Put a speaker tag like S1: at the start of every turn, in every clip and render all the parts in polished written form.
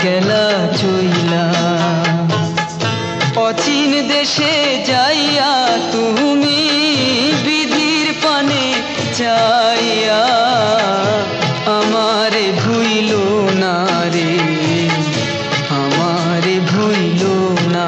S1: গেলা চইলা অচিন দেশে যাইয়া তুমি বিধির পানে চাইয়া আমারে ভুইল না রে আমারে ভুইল না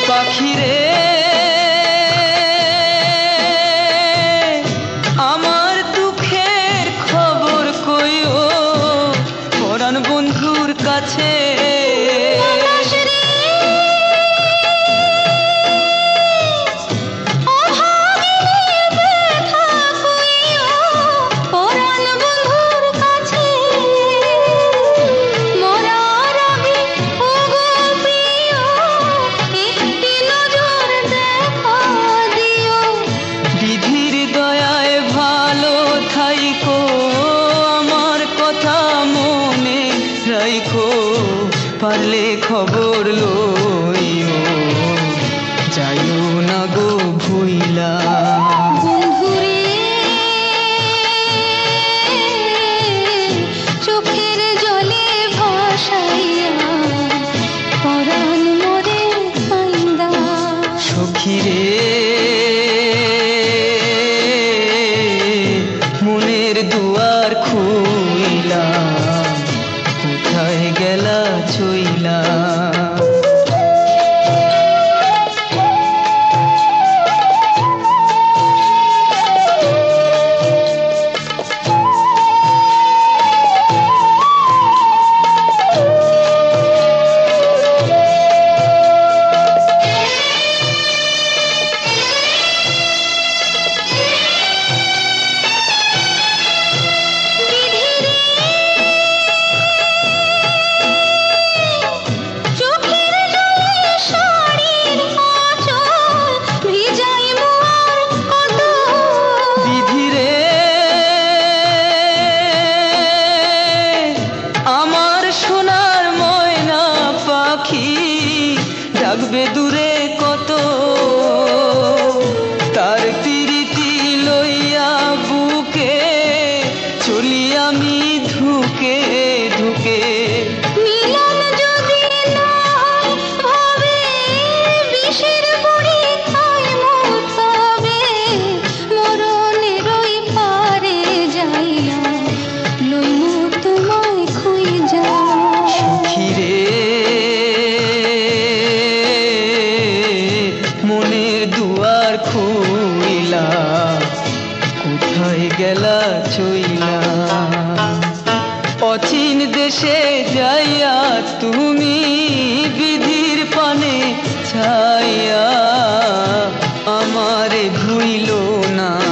S1: পাখিরে আমার দুঃখের খবর কইও পরাণ বন্ধুর কাছে পারলে খবর লইও যাইও না গো ভুইলা
S2: বন্ধুরে চোখের জলে ভাসাইয়া পরাণ মোরে কান্দা
S1: সখীরে মনের দুয়ার খুইলা কোথায় গেলা চইলা ডাকবে দূরে কত তার পিরিতি লইয়া বুকে চলি আমি ধুকে ধুকে
S2: মিলন যদি না ভাবে বিষের বড়ি খাই মতবে মরণের ওই পারে যাইয়া লইমু তোমায় খুঁজা
S1: সখীরে মনের দুয়ার খুইলা কোথায় গেলা চইলা অচিন দেশে যাইয়া তুমি বিধির পানে ছাইয়া আমারে ভুইল না